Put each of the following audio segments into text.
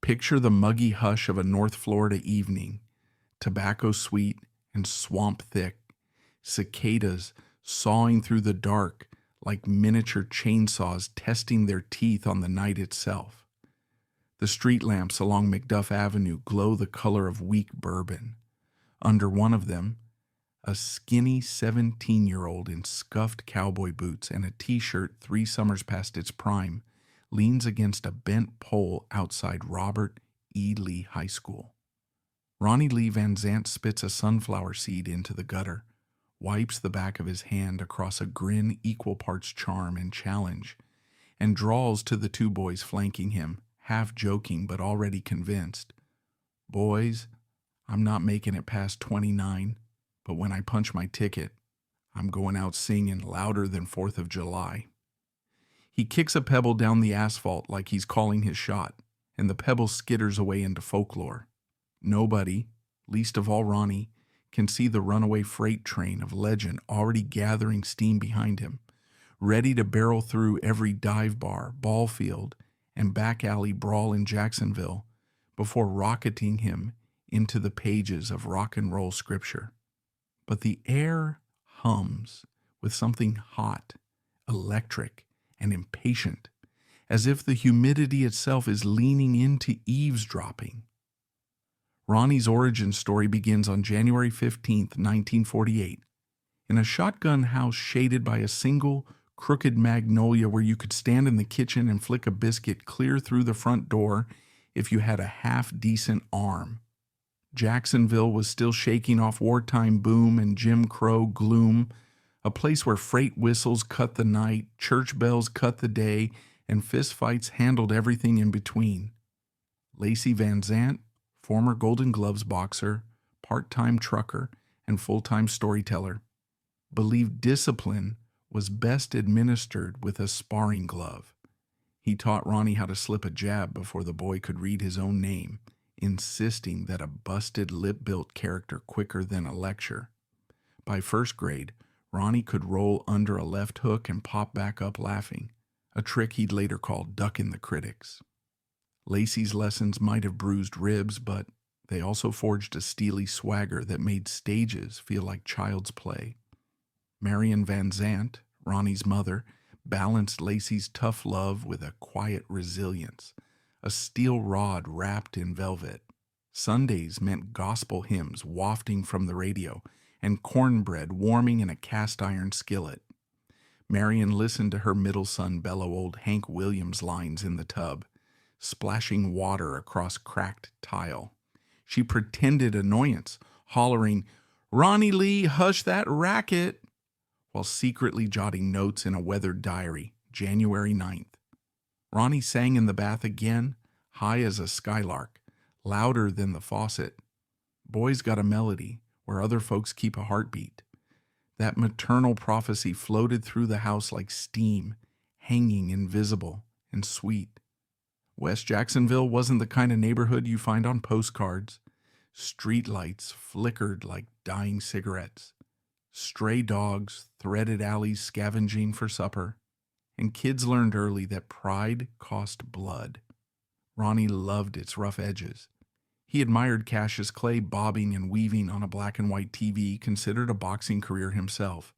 Picture the muggy hush of a North Florida evening, tobacco sweet and swamp thick, cicadas sawing through the dark like miniature chainsaws testing their teeth on the night itself. The street lamps along McDuff Avenue glow the color of weak bourbon. Under one of them, a skinny 17-year-old in scuffed cowboy boots and a t-shirt 3 summers past its prime leans against a bent pole outside Robert E. Lee High School. Ronnie Lee Van Zant spits a sunflower seed into the gutter, wipes the back of his hand across a grin equal parts charm and challenge, and drawls to the 2 boys flanking him, half joking but already convinced. "Boys, I'm not making it past 29, but when I punch my ticket, I'm going out singing louder than 4th of July." He kicks a pebble down the asphalt like he's calling his shot, and the pebble skitters away into folklore. Nobody, least of all Ronnie, can see the runaway freight train of legend already gathering steam behind him, ready to barrel through every dive bar, ball field, and back alley brawl in Jacksonville before rocketing him into the pages of rock and roll scripture. But the air hums with something hot, electric, and impatient, as if the humidity itself is leaning into eavesdropping. Ronnie's origin story begins on January 15th, 1948, in a shotgun house shaded by a single crooked magnolia where you could stand in the kitchen and flick a biscuit clear through the front door if you had a half-decent arm. Jacksonville was still shaking off wartime boom and Jim Crow gloom, a place where freight whistles cut the night, church bells cut the day, and fistfights handled everything in between. Lacey Van Zant, former Golden Gloves boxer, part-time trucker, and full-time storyteller, believed discipline was best administered with a sparring glove. He taught Ronnie how to slip a jab before the boy could read his own name, insisting that a busted lip-built character quicker than a lecture. By 1st grade, Ronnie could roll under a left hook and pop back up laughing, a trick he'd later call ducking the critics. Lacey's lessons might have bruised ribs, but they also forged a steely swagger that made stages feel like child's play. Marion Van Zant, Ronnie's mother, balanced Lacey's tough love with a quiet resilience, a steel rod wrapped in velvet. Sundays meant gospel hymns wafting from the radio and cornbread warming in a cast-iron skillet. Marion listened to her middle son bellow old Hank Williams lines in the tub, splashing water across cracked tile. She pretended annoyance, hollering, "Ronnie Lee, hush that racket," while secretly jotting notes in a weathered diary, January 9th. Ronnie sang in the bath again, high as a skylark, louder than the faucet. Boys got a melody where other folks keep a heartbeat. That maternal prophecy floated through the house like steam, hanging invisible and sweet. West Jacksonville wasn't the kind of neighborhood you find on postcards. Streetlights flickered like dying cigarettes. Stray dogs threaded alleys scavenging for supper. And kids learned early that pride cost blood. Ronnie loved its rough edges. He admired Cassius Clay bobbing and weaving on a black and white TV, considered a boxing career himself,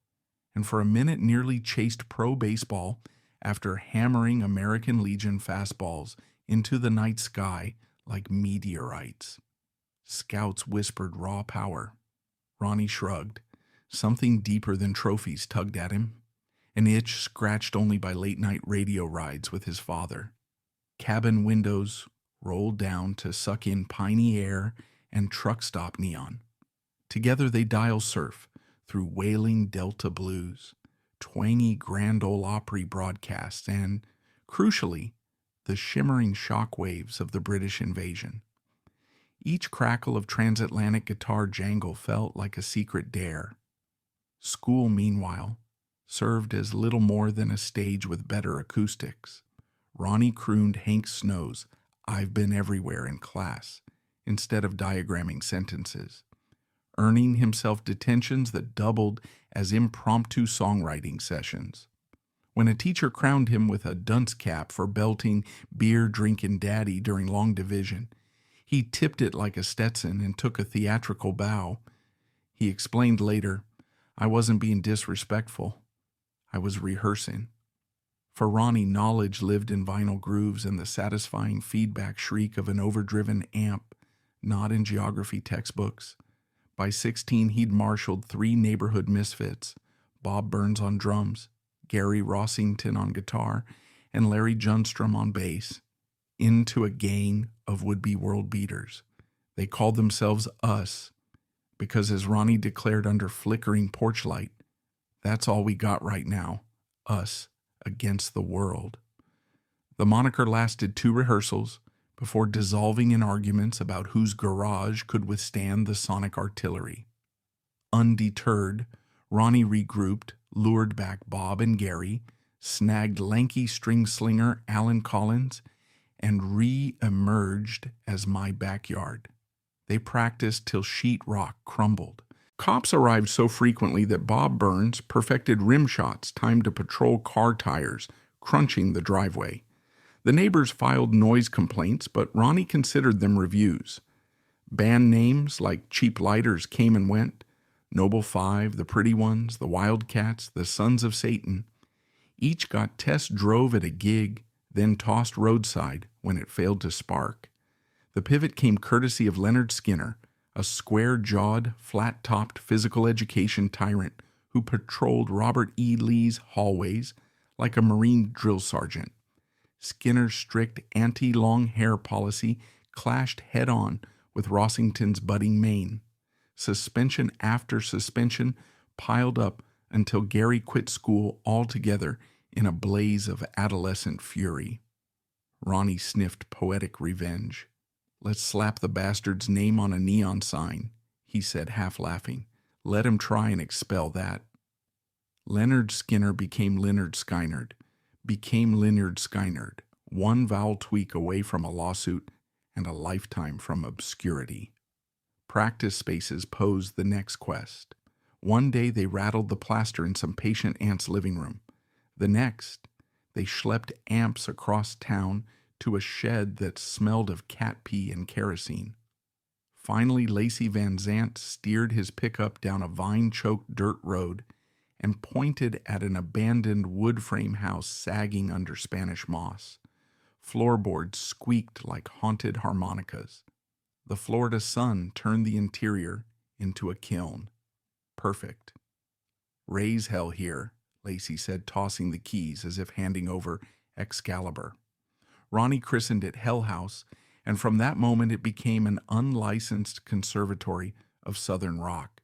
and for a minute nearly chased pro baseball after hammering American Legion fastballs into the night sky like meteorites. Scouts whispered raw power. Ronnie shrugged. Something deeper than trophies tugged at him, an itch scratched only by late-night radio rides with his father. Cabin windows rolled down to suck in piney air and truck stop neon. Together they dial surf through wailing Delta blues, twangy Grand Ole Opry broadcasts, and, crucially, the shimmering shock waves of the British invasion. Each crackle of transatlantic guitar jangle felt like a secret dare. School, meanwhile, served as little more than a stage with better acoustics. Ronnie crooned Hank Snow's "I've Been Everywhere" in class, instead of diagramming sentences, earning himself detentions that doubled as impromptu songwriting sessions. When a teacher crowned him with a dunce cap for belting beer-drinking daddy during long division, he tipped it like a Stetson and took a theatrical bow. He explained later, "I wasn't being disrespectful. I was rehearsing." For Ronnie, knowledge lived in vinyl grooves and the satisfying feedback shriek of an overdriven amp, not in geography textbooks. By 16, he'd marshaled 3 neighborhood misfits, Bob Burns on drums, Gary Rossington on guitar, and Larry Junstrom on bass, into a gang of would-be world beaters. They called themselves Us, because as Ronnie declared under flickering porch light, that's all we got right now, us against the world. The moniker lasted 2 rehearsals before dissolving in arguments about whose garage could withstand the sonic artillery. Undeterred, Ronnie regrouped, lured back Bob and Gary, snagged lanky string slinger Alan Collins, and re-emerged as My Backyard. They practiced till sheetrock crumbled. Cops arrived so frequently that Bob Burns perfected rim shots timed to patrol car tires, crunching the driveway. The neighbors filed noise complaints, but Ronnie considered them reviews. Band names like Cheap Lighters came and went, Noble Five, the Pretty Ones, the Wildcats, the Sons of Satan. Each got test drove at a gig, then tossed roadside when it failed to spark. The pivot came courtesy of Lynyrd Skynyrd, a square-jawed, flat-topped physical education tyrant who patrolled Robert E. Lee's hallways like a Marine drill sergeant. Skinner's strict anti-long hair policy clashed head-on with Rossington's budding mane. Suspension after suspension piled up until Gary quit school altogether in a blaze of adolescent fury. Ronnie sniffed poetic revenge. "Let's slap the bastard's name on a neon sign," he said, half laughing. "Let him try and expel that." Lynyrd Skynyrd became Lynyrd Skynyrd, one vowel tweak away from a lawsuit and a lifetime from obscurity. Practice spaces posed the next quest. One day they rattled the plaster in some patient aunt's living room. The next, they schlepped amps across town to a shed that smelled of cat pee and kerosene. Finally, Ronnie Van Zant steered his pickup down a vine-choked dirt road and pointed at an abandoned wood frame house sagging under Spanish moss. Floorboards squeaked like haunted harmonicas. The Florida sun turned the interior into a kiln. Perfect. "Raise hell here," Lacey said, tossing the keys as if handing over Excalibur. Ronnie christened it Hell House, and from that moment it became an unlicensed conservatory of Southern rock.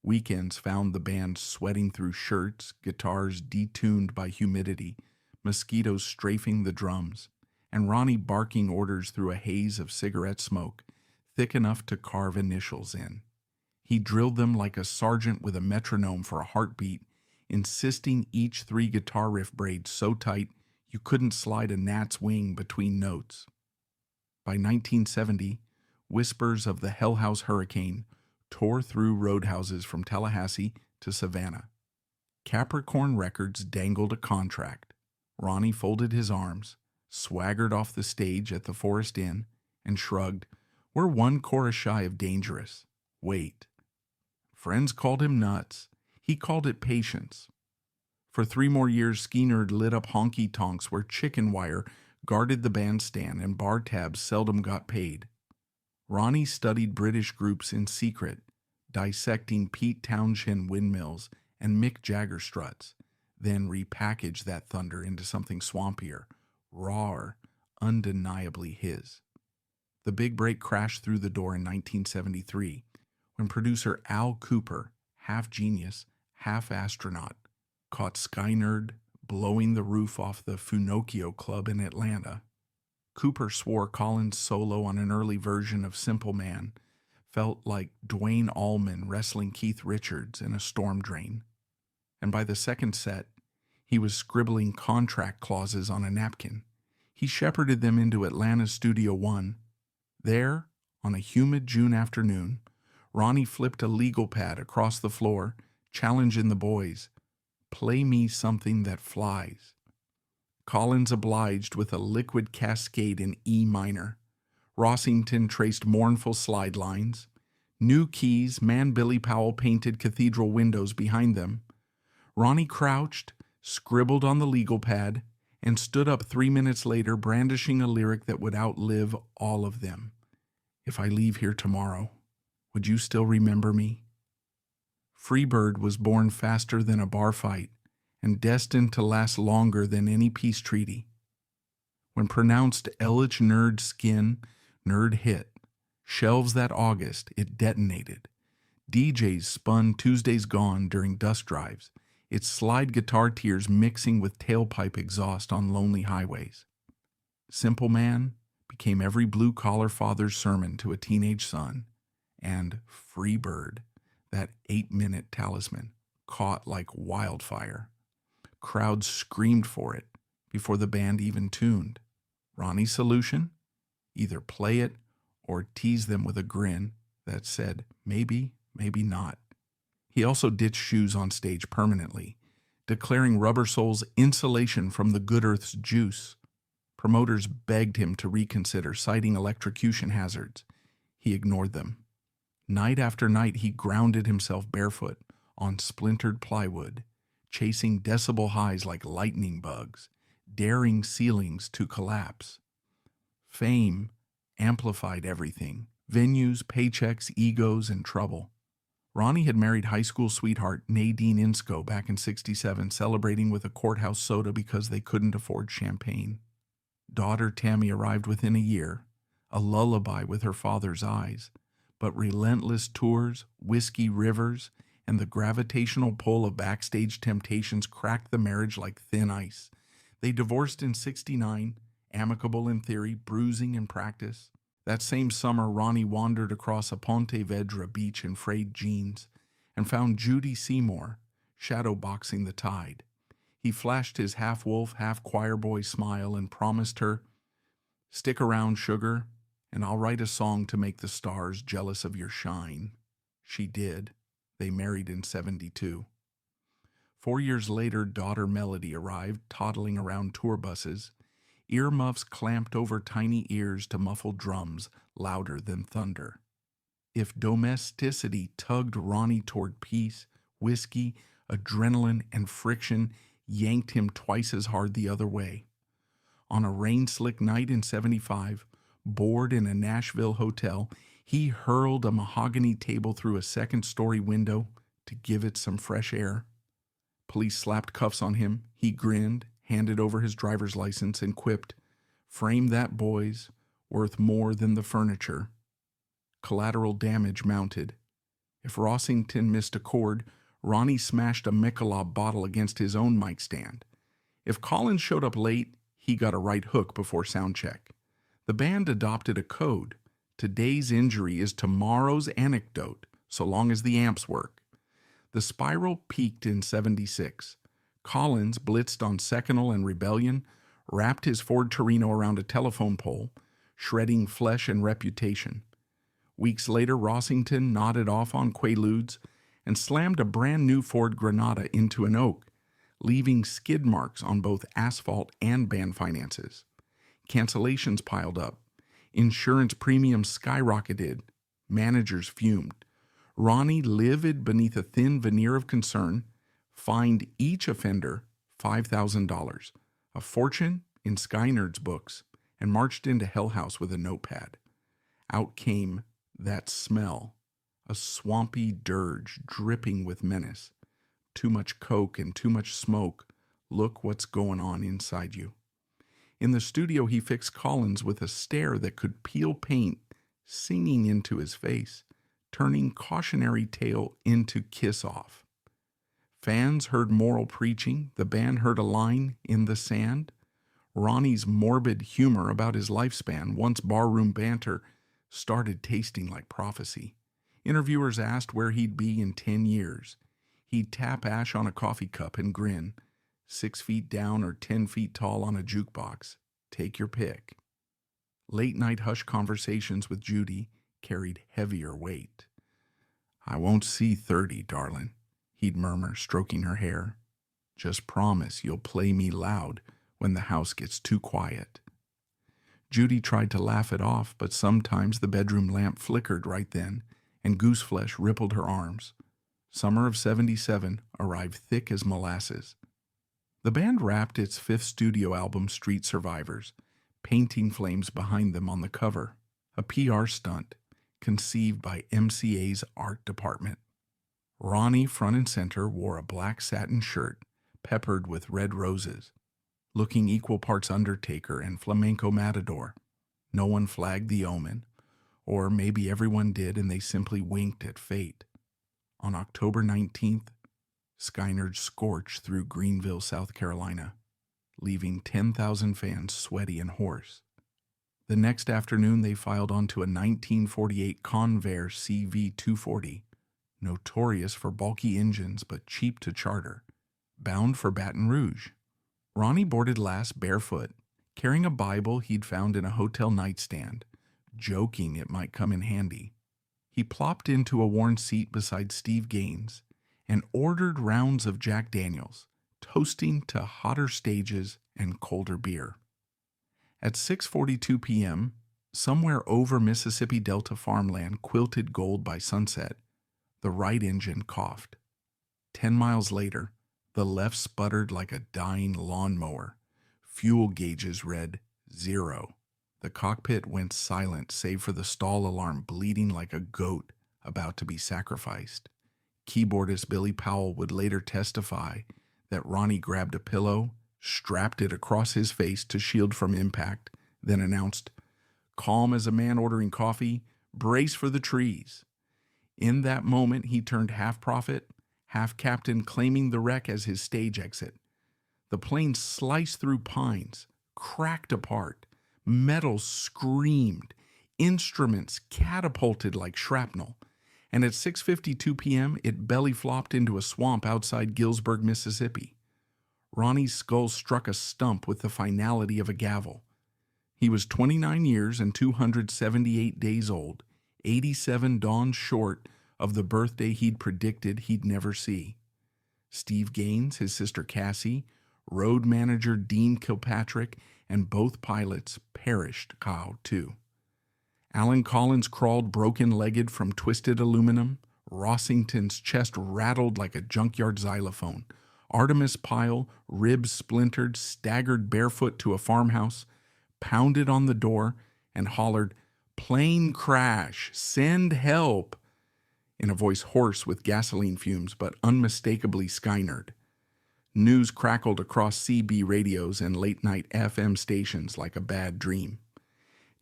Weekends found the band sweating through shirts, guitars detuned by humidity, mosquitoes strafing the drums, and Ronnie barking orders through a haze of cigarette smoke, thick enough to carve initials in. He drilled them like a sergeant with a metronome for a heartbeat, insisting each 3 guitar riff braids so tight you couldn't slide a gnat's wing between notes. By 1970, whispers of the Hell House Hurricane tore through roadhouses from Tallahassee to Savannah. Capricorn Records dangled a contract. Ronnie folded his arms, swaggered off the stage at the Forest Inn, and shrugged, "We're 1 chorus shy of dangerous. Wait." Friends called him nuts. He called it patience. For 3 more years, Skynyrd lit up honky-tonks where chicken wire guarded the bandstand and bar tabs seldom got paid. Ronnie studied British groups in secret, dissecting Pete Townshend windmills and Mick Jagger struts, then repackaged that thunder into something swampier, rawer, undeniably his. The big break crashed through the door in 1973 when producer Al Cooper, half genius, half astronaut, caught Skynyrd blowing the roof off the Funocchio Club in Atlanta. Cooper swore Collins' solo on an early version of Simple Man felt like Dwayne Allman wrestling Keith Richards in a storm drain. And by the second set, he was scribbling contract clauses on a napkin. He shepherded them into Atlanta's Studio One. There, on a humid June afternoon, Ronnie flipped a legal pad across the floor, challenging the boys. Play me something that flies. Collins obliged with a liquid cascade in E minor. Rossington traced mournful slide lines. New keys, man Billy Powell painted cathedral windows behind them. Ronnie crouched, scribbled on the legal pad, and stood up 3 minutes later brandishing a lyric that would outlive all of them. If I leave here tomorrow, would you still remember me? Freebird was born faster than a bar fight and destined to last longer than any peace treaty. When pronounced Lynyrd Skynyrd hit, shelves that August, it detonated. DJs spun Tuesday's Gone during dust drives, its slide guitar tears mixing with tailpipe exhaust on lonely highways. Simple Man became every blue-collar father's sermon to a teenage son, and Freebird, that 8-minute talisman, caught like wildfire. Crowds screamed for it before the band even tuned. Ronnie's solution? Either play it or tease them with a grin that said, maybe, maybe not. He also ditched shoes on stage permanently, declaring rubber soles insulation from the good earth's juice. Promoters begged him to reconsider, citing electrocution hazards. He ignored them. Night after night, he grounded himself barefoot on splintered plywood, chasing decibel highs like lightning bugs, daring ceilings to collapse. Fame amplified everything: venues, paychecks, egos, and trouble. Ronnie had married high school sweetheart Nadine Insco back in '67, celebrating with a courthouse soda because they couldn't afford champagne. Daughter Tammy arrived within a year, a lullaby with her father's eyes, but relentless tours, whiskey rivers, and the gravitational pull of backstage temptations cracked the marriage like thin ice. They divorced in '69, amicable in theory, bruising in practice. That same summer, Ronnie wandered across a Ponte Vedra beach in frayed jeans and found Judy Seymour shadowboxing the tide. He flashed his half-wolf, half-choir boy smile and promised her, "Stick around, sugar, and I'll write a song to make the stars jealous of your shine." She did. They married in '72. 4 years later, daughter Melody arrived, toddling around tour buses, earmuffs clamped over tiny ears to muffle drums louder than thunder. If domesticity tugged Ronnie toward peace, whiskey, adrenaline, and friction yanked him twice as hard the other way. On a rain-slick night in '75, bored in a Nashville hotel, he hurled a mahogany table through a second-story window to give it some fresh air. Police slapped cuffs on him. He grinned, handed over his driver's license, and quipped, "Frame that, boys, worth more than the furniture." Collateral damage mounted. If Rossington missed a chord, Ronnie smashed a Michelob bottle against his own mic stand. If Collins showed up late, he got a right hook before sound check. The band adopted a code. Today's injury is tomorrow's anecdote, so long as the amps work. The spiral peaked in '76. Collins, blitzed on Seconal and Rebellion, wrapped his Ford Torino around a telephone pole, shredding flesh and reputation. Weeks later, Rossington nodded off on Quaaludes and slammed a brand new Ford Granada into an oak, leaving skid marks on both asphalt and band finances. Cancellations piled up. Insurance premiums skyrocketed. Managers fumed. Ronnie, livid beneath a thin veneer of concern, fined each offender $5,000, a fortune in Skynyrd's books, and marched into Hell House with a notepad. Out came that smell, a swampy dirge dripping with menace. Too much coke and too much smoke. Look what's going on inside you. In the studio, he fixed Collins with a stare that could peel paint, singing into his face, turning cautionary tale into kiss-off. Fans heard moral preaching. The band heard a line in the sand. Ronnie's morbid humor about his lifespan, once barroom banter, started tasting like prophecy. Interviewers asked where he'd be in 10 years. He'd tap ash on a coffee cup and grin, 6 feet down or 10 feet tall on a jukebox. Take your pick. Late-night hush conversations with Judy carried heavier weight. "I won't see 30, darling," he'd murmur, stroking her hair. Just promise you'll play me loud when the house gets too quiet." Judy tried to laugh it off, but sometimes the bedroom lamp flickered right then, and gooseflesh rippled her arms. Summer of '77 arrived thick as molasses. The band wrapped its fifth studio album, Street Survivors, painting flames behind them on the cover, a PR stunt conceived by MCA's art department. Ronnie, front and center, wore a black satin shirt peppered with red roses, looking equal parts Undertaker and flamenco matador. No one flagged the omen, or maybe everyone did and they simply winked at fate. On October 19th, Skynyrd scorched through Greenville, South Carolina, leaving 10,000 fans sweaty and hoarse. The next afternoon, they filed onto a 1948 Convair CV-240, notorious for bulky engines but cheap to charter, bound for Baton Rouge. Ronnie boarded last barefoot, carrying a Bible he'd found in a hotel nightstand, joking it might come in handy. He plopped into a worn seat beside Steve Gaines and ordered rounds of Jack Daniels, toasting to hotter stages and colder beer. At 6:42 p.m., somewhere over Mississippi Delta farmland quilted gold by sunset, the right engine coughed. 10 miles later, the left sputtered like a dying lawnmower. Fuel gauges read 0. The cockpit went silent save for the stall alarm bleating like a goat about to be sacrificed. Keyboardist Billy Powell would later testify that Ronnie grabbed a pillow, strapped it across his face to shield from impact, then announced, calm as a man ordering coffee, brace for the trees. In that moment, he turned half prophet, half captain, claiming the wreck as his stage exit. The plane sliced through pines, cracked apart, metal screamed, instruments catapulted like shrapnel, and at 6:52 p.m. it belly flopped into a swamp outside Gillsburg, Mississippi. Ronnie's skull struck a stump with the finality of a gavel. He was 29 years and 278 days old, 87 dawns short of the birthday he'd predicted he'd never see. Steve Gaines, his sister Cassie, road manager Dean Kilpatrick, and both pilots perished too. Alan Collins crawled broken-legged from twisted aluminum. Rossington's chest rattled like a junkyard xylophone. Artemis Pyle, ribs splintered, staggered barefoot to a farmhouse, pounded on the door, and hollered, "Plane crash! Send help!" in a voice hoarse with gasoline fumes, but unmistakably Skynyrd. News crackled across CB radios and late-night FM stations like a bad dream.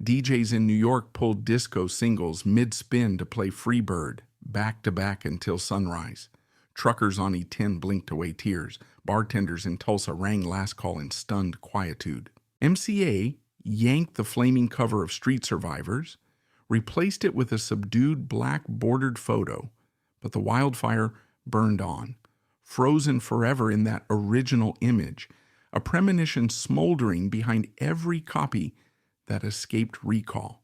DJs in New York pulled disco singles mid-spin to play Freebird, back-to-back until sunrise. Truckers on E10 blinked away tears. Bartenders in Tulsa rang last call in stunned quietude. MCA yanked the flaming cover of Street Survivors, replaced it with a subdued black bordered photo, but the wildfire burned on, frozen forever in that original image, a premonition smoldering behind every copy that escaped recall.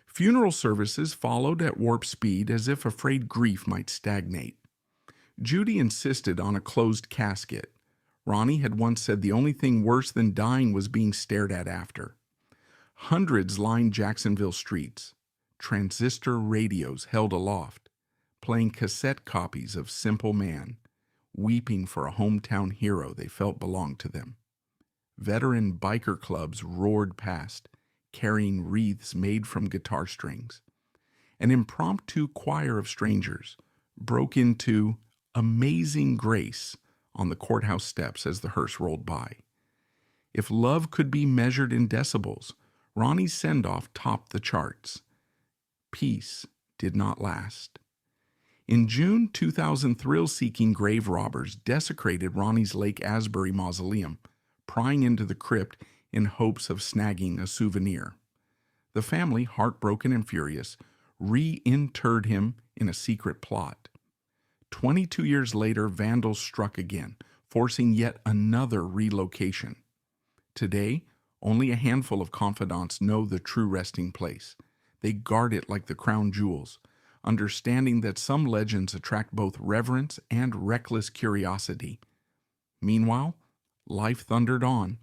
Funeral services followed at warp speed as if afraid grief might stagnate. Judy insisted on a closed casket. Ronnie had once said the only thing worse than dying was being stared at after. Hundreds lined Jacksonville streets. Transistor radios held aloft, playing cassette copies of Simple Man, weeping for a hometown hero they felt belonged to them. Veteran biker clubs roared past, carrying wreaths made from guitar strings. An impromptu choir of strangers broke into Amazing Grace on the courthouse steps as the hearse rolled by. If love could be measured in decibels, Ronnie's send-off topped the charts. Peace did not last. In June, 2,000 thrill-seeking grave robbers desecrated Ronnie's Lake Asbury mausoleum, prying into the crypt in hopes of snagging a souvenir. The family, heartbroken and furious, reinterred him in a secret plot. 22 years later, vandals struck again, forcing yet another relocation. Today, only a handful of confidants know the true resting place. They guard it like the crown jewels, understanding that some legends attract both reverence and reckless curiosity. Meanwhile, life thundered on.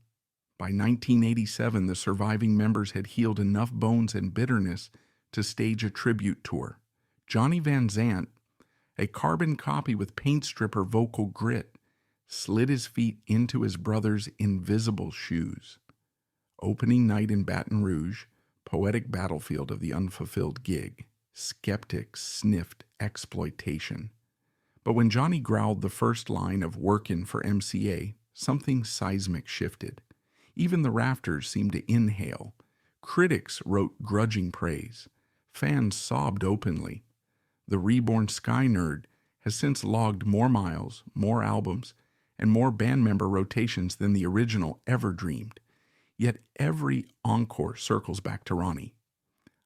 By 1987, the surviving members had healed enough bones and bitterness to stage a tribute tour. Johnny Van Zant, a carbon copy with paint stripper vocal grit, slid his feet into his brother's invisible shoes. Opening night in Baton Rouge, poetic battlefield of the unfulfilled gig, skeptics sniffed exploitation. But when Johnny growled the first line of "Workin' for MCA," something seismic shifted. Even the rafters seemed to inhale. Critics wrote grudging praise. Fans sobbed openly. The reborn Skynyrd has since logged more miles, more albums, and more band member rotations than the original ever dreamed. Yet every encore circles back to Ronnie.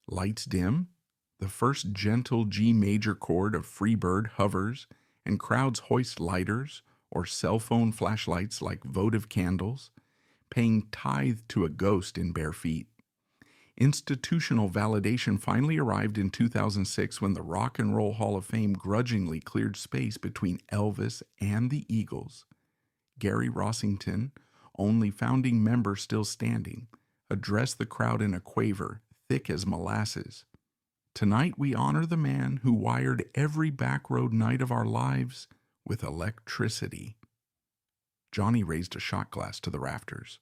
Lights dim, the first gentle G major chord of Freebird hovers, and crowds hoist lighters or cell phone flashlights like votive candles, paying tithe to a ghost in bare feet. Institutional validation finally arrived in 2006 when the Rock and Roll Hall of Fame grudgingly cleared space between Elvis and the Eagles. Gary Rossington, only founding member still standing, addressed the crowd in a quaver thick as molasses. "Tonight we honor the man who wired every backroad night of our lives with electricity." Johnny raised a shot glass to the rafters.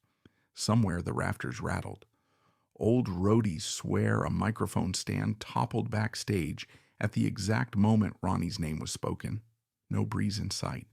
Somewhere the rafters rattled. Old roadies swear a microphone stand toppled backstage at the exact moment Ronnie's name was spoken. No breeze in sight.